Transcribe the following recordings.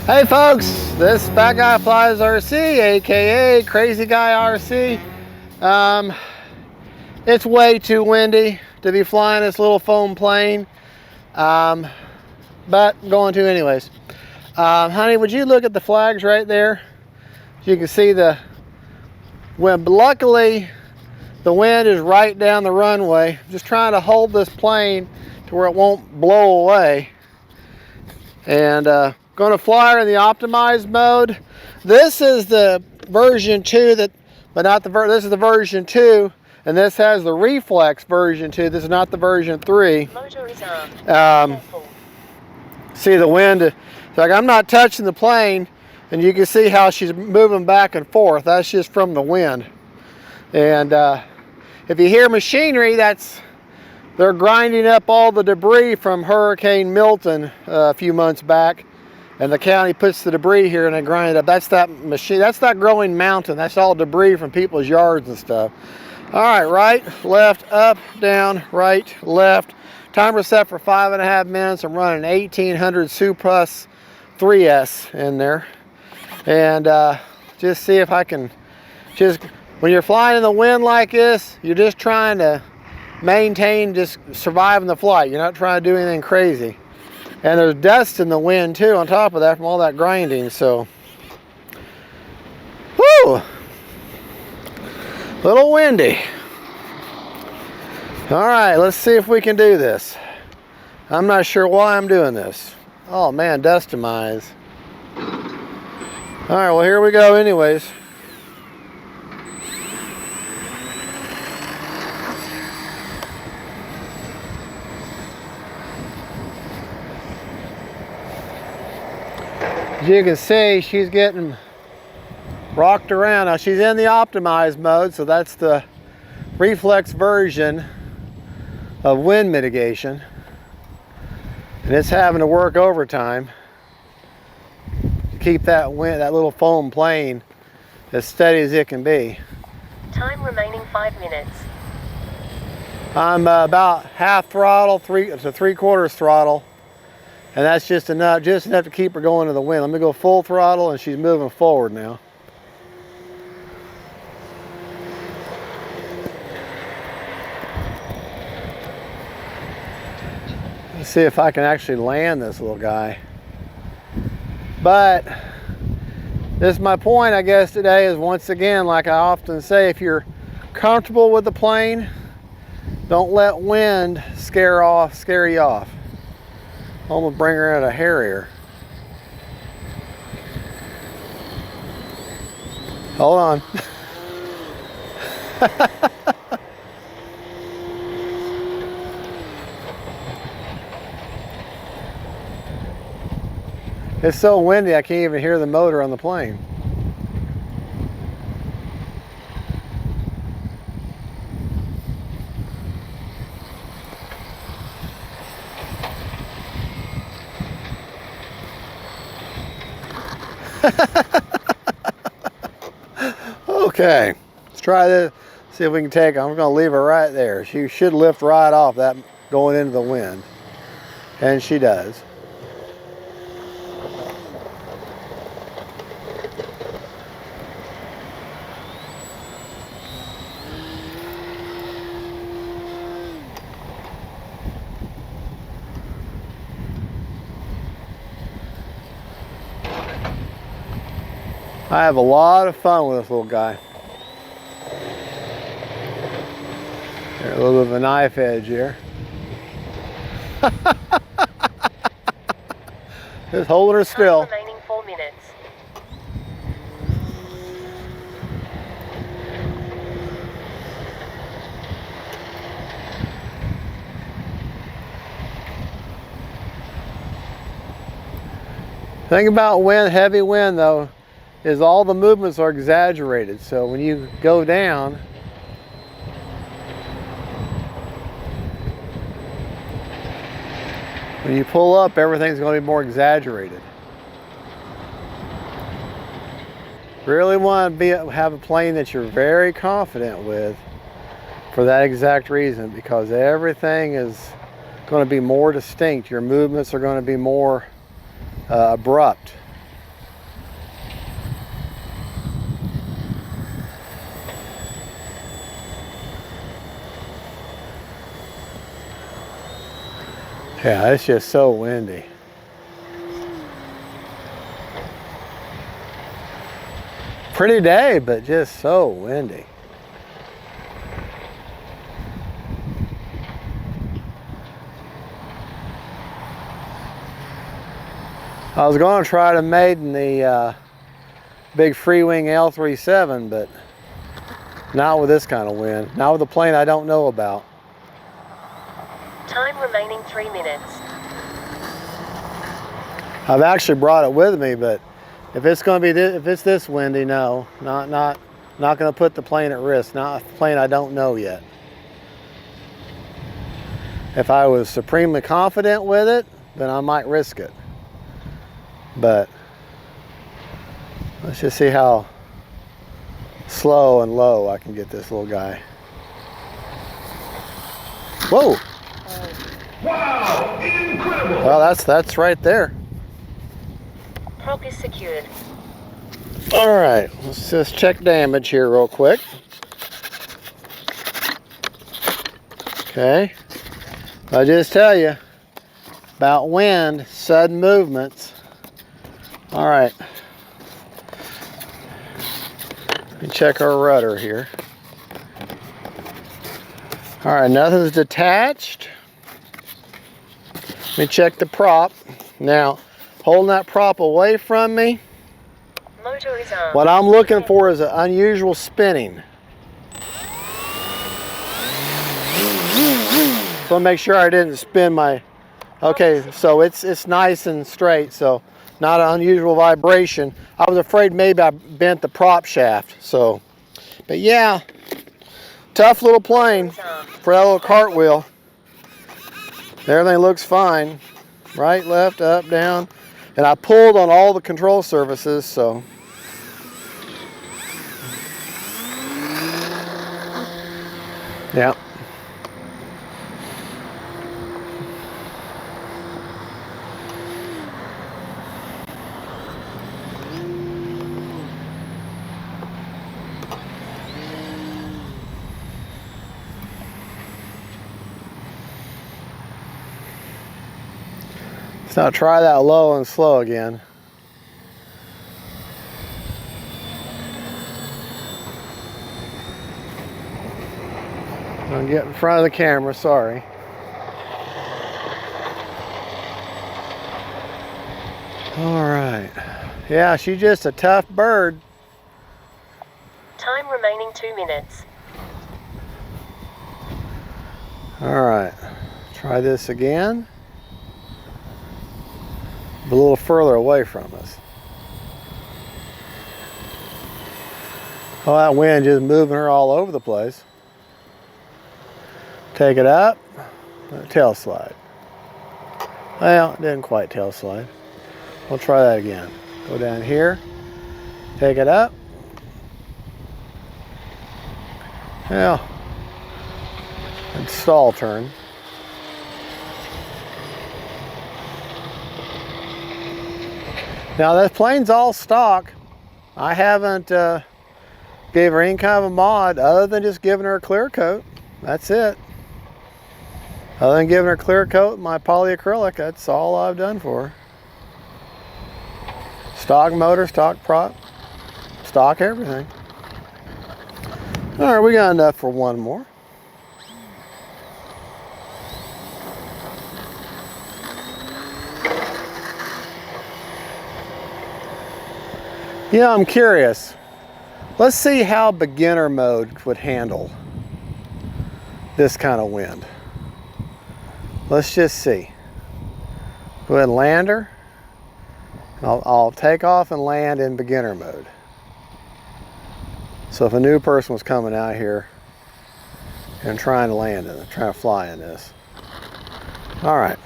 Hey folks, this is Fat Guy Flies RC, aka Crazy Guy RC. It's way too windy to be flying this little foam plane, but I'm going to anyways. Honey, would you look at the flags right there? You can see the wind. Luckily, the wind is right down the runway. Just trying to hold this plane to where it won't blow away. And going to fly her in the optimized mode. This is the version 2 this is the version 2, and this has the reflex version 2. This is not the version 3. Motor is armed. See the wind, it's like I'm not touching the plane, and you can see how she's moving back and forth. That's just from the wind. And if you hear machinery, they're grinding up all the debris from Hurricane Milton a few months back, and the county puts the debris here and they grind it up. That's that machine. That's not growing mountain. That's all debris from people's yards and stuff. All right, right, left, up, down, right, left. Timer set for 5.5 minutes. I'm running 1800 Suplus 3S in there, and just see if I can when you're flying in the wind like this, you're just trying to maintain, just surviving the flight. You're not trying to do anything crazy. And there's dust in the wind too on top of that from all that grinding, so. Whoo! Little windy. All right, let's see if we can do this. I'm not sure why I'm doing this. Oh man, dust in my eyes. All right, well here we go anyways. As you can see, she's getting rocked around. Now she's in the optimized mode, so that's the reflex version of wind mitigation. And it's having to work overtime to keep that little foam plane as steady as it can be. Time remaining 5 minutes. I'm about half throttle, 3 to 3/4 throttle. And that's just enough to keep her going to the wind. Let me go full throttle, and she's moving forward now. Let's see if I can actually land this little guy. But this is my point, I guess, today is, once again, like I often say, if you're comfortable with the plane, don't let wind scare you off. I'm gonna bring her out a Harrier. Hold on. It's so windy I can't even hear the motor on the plane. Okay, let's try this, see if we can take her. I'm gonna leave her right there. She should lift right off that going into the wind, and she does. I have a lot of fun with this little guy. There, a little bit of a knife edge here. Just holding her still. Time remaining 4 minutes. Thing about wind, heavy wind though, is all the movements are exaggerated. So when you go down, when you pull up, everything's going to be more exaggerated. Really want to have a plane that you're very confident with for that exact reason, because everything is going to be more distinct. Your movements are going to be more abrupt. Yeah, it's just so windy. Pretty day, but just so windy. I was going to try to maiden the big free-wing L37, but not with this kind of wind. Not with a plane I don't know about. Time remaining 3 minutes. I've actually brought it with me, but if it's going to be if it's this windy, no, not going to put the plane at risk. Not a plane I don't know yet. If I was supremely confident with it, then I might risk it. But let's just see how slow and low I can get this little guy. Whoa! Wow! Incredible! Well, that's right there. Prop is secured. All right, let's just check damage here real quick. Okay, I just tell you about wind, sudden movements. All right, let me check our rudder here. All right, nothing's detached. Let me check the prop. Now, holding that prop away from me, Motor is armed. what I'm looking for is an unusual spinning. So make sure I didn't spin my, okay, so it's nice and straight, so not an unusual vibration. I was afraid maybe I bent the prop shaft, so, but yeah, tough little plane for that little cartwheel. Everything looks fine. Right, left, up, down. And I pulled on all the control surfaces, so. Yeah. Let's now try that low and slow again. I'll get in front of the camera, sorry. All right. Yeah, she's just a tough bird. Time remaining 2 minutes. All right, try this again. A little further away from us. Oh, that wind just moving her all over the place. Take it up, tail slide. Well, it didn't quite tail slide. We'll try that again. Go down here, take it up. Yeah, and stall turn. Now that plane's all stock. I haven't gave her any kind of a mod other than just giving her a clear coat. That's it. Other than giving her a clear coat, my polyacrylic, that's all I've done for her. Stock motor, stock prop, stock everything. All right, we got enough for one more. Yeah, I'm curious. Let's see how beginner mode would handle this kind of wind. Let's just see. Go ahead and land her. I'll take off and land in beginner mode. So if a new person was coming out here and trying to land in it, trying to fly in this. All right.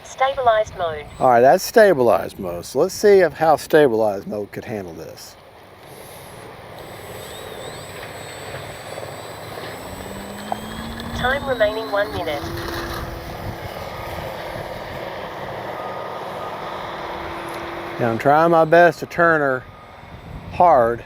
Stabilized mode. All right, that's stabilized mode. So let's see how stabilized mode could handle this. Time remaining 1 minute. Now I'm trying my best to turn her hard.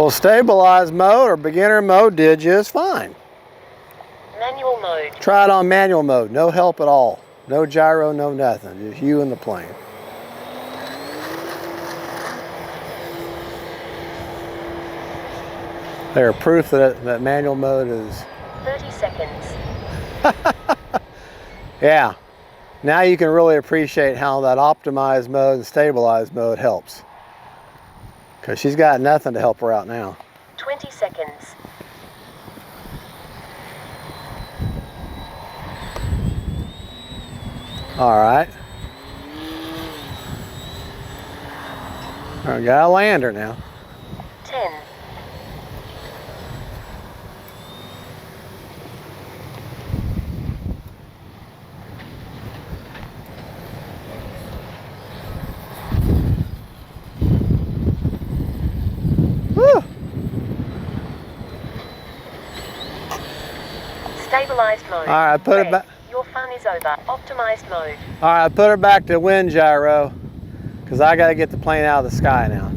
Well, stabilized mode or beginner mode did just fine. Manual mode. Try it on manual mode. No help at all. No gyro, no nothing. Just you and the plane. They're proof that manual mode is... 30 seconds. Yeah. Now you can really appreciate how that optimized mode and stabilized mode helps. Because she's got nothing to help her out now. 20 seconds. All right. I got a lander now. 10. Woo. Stabilized mode. All right, put it back. Your fun is over. Optimized mode. All right, put her back to wind gyro because I got to get the plane out of the sky now.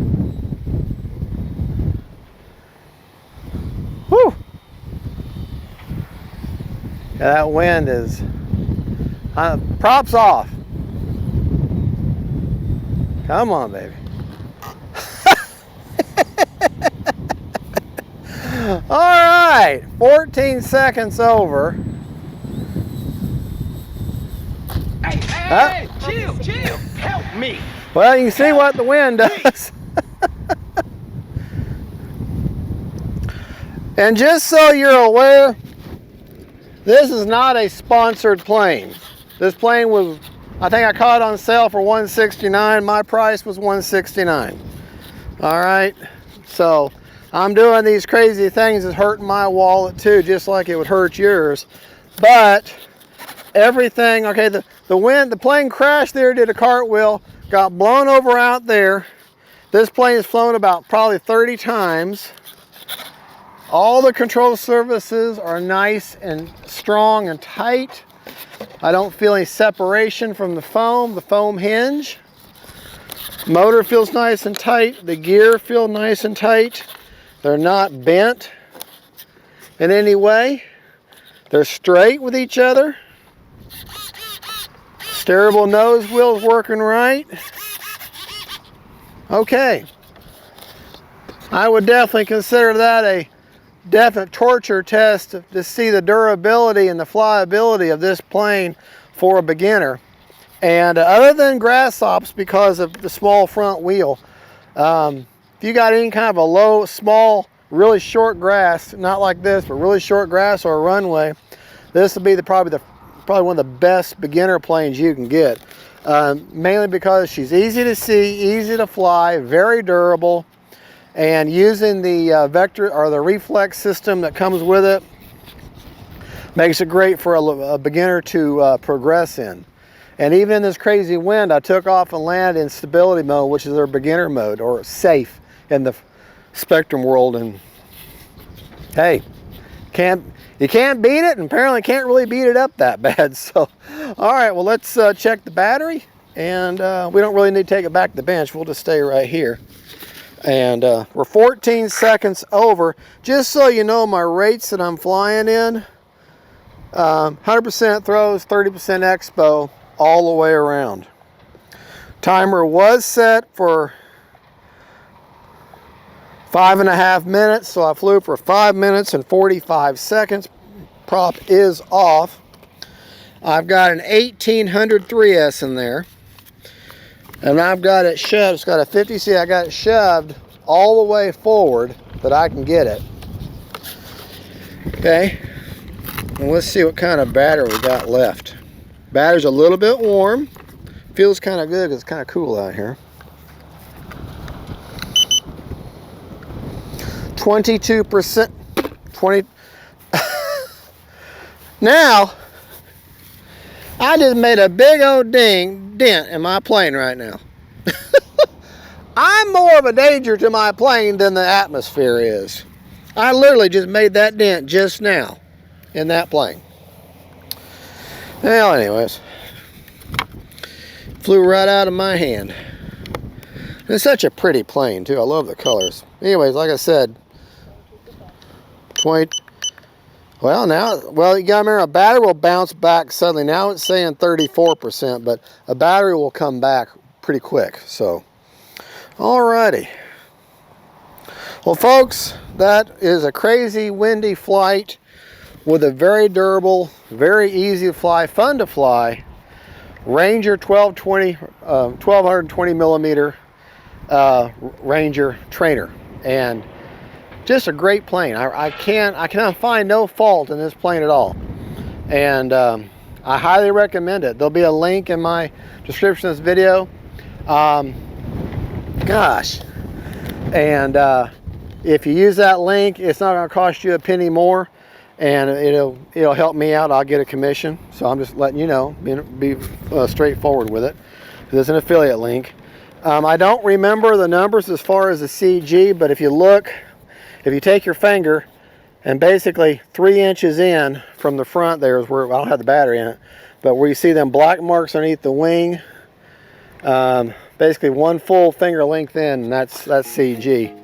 Whew. Yeah, that wind is, props off. Come on, baby. All right, 14 seconds over. Hey, chill, help me. Well, you can see what the wind does. And just so you're aware, this is not a sponsored plane. This plane was, I think I caught it on sale for $169. My price was $169. All right, so I'm doing these crazy things that's hurting my wallet too, just like it would hurt yours. But everything, okay, the plane crashed there, did a cartwheel, got blown over out there. This plane has flown about probably 30 times. All the control surfaces are nice and strong and tight. I don't feel any separation from the foam hinge. Motor feels nice and tight. The gear feel nice and tight. They're not bent in any way. They're straight with each other. Steerable nose wheel's working right. Okay. I would definitely consider that a definite torture test to see the durability and the flyability of this plane for a beginner. And other than grass hops, because of the small front wheel, if you got any kind of a low, small, really short grass, not like this, but really short grass or a runway, this will be probably one of the best beginner planes you can get. Mainly because she's easy to see, easy to fly, very durable. And using the vector or the reflex system that comes with it makes it great for a beginner to progress in. And even in this crazy wind, I took off and landed in stability mode, which is their beginner mode, or safe in the Spectrum world. And hey, you can't beat it, and apparently can't really beat it up that bad. So, all right, well, let's check the battery. And we don't really need to take it back to the bench. We'll just stay right here. And we're 14 seconds over. Just so you know my rates that I'm flying in, 100% throws, 30% expo, all the way around. Timer was set for 5.5 minutes, so I flew for 5 minutes and 45 seconds. Prop is off. I've got an 1800 3S in there. And I've got it shoved, it's got a 50C, I got it shoved all the way forward that I can get it. Okay, and let's see what kind of battery we got left. Battery's a little bit warm. Feels kind of good because it's kind of cool out here. 22%, 20. Now, I just made a big old dent in my plane right now. I'm more of a danger to my plane than the atmosphere is. I literally just made that dent just now in that plane. Well, anyways, flew right out of my hand. It's such a pretty plane too. I love the colors. Anyways, like I said, 20. Well, you gotta remember, a battery will bounce back suddenly. Now it's saying 34%, but a battery will come back pretty quick. So, alrighty. Well, folks, that is a crazy windy flight with a very durable, very easy to fly, fun to fly Ranger 1220 millimeter Ranger trainer, and just a great plane. I cannot find no fault in this plane at all, and I highly recommend it. There'll be a link in my description of this video. Gosh, and if you use that link, it's not going to cost you a penny more, and it'll help me out. I'll get a commission, so I'm just letting you know, be straightforward with it. There's an affiliate link. I don't remember the numbers as far as the CG, but if you look, if you take your finger and basically 3 inches in from the front, there is where, I don't have the battery in it, but where you see them black marks underneath the wing, basically 1 full finger length in, and that's CG.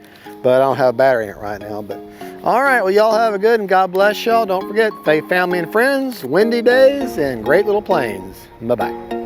But I don't have a battery in it right now. But all right, well, y'all have a good, and God bless y'all. Don't forget, faith, family, and friends, windy days, and great little planes. Bye-bye.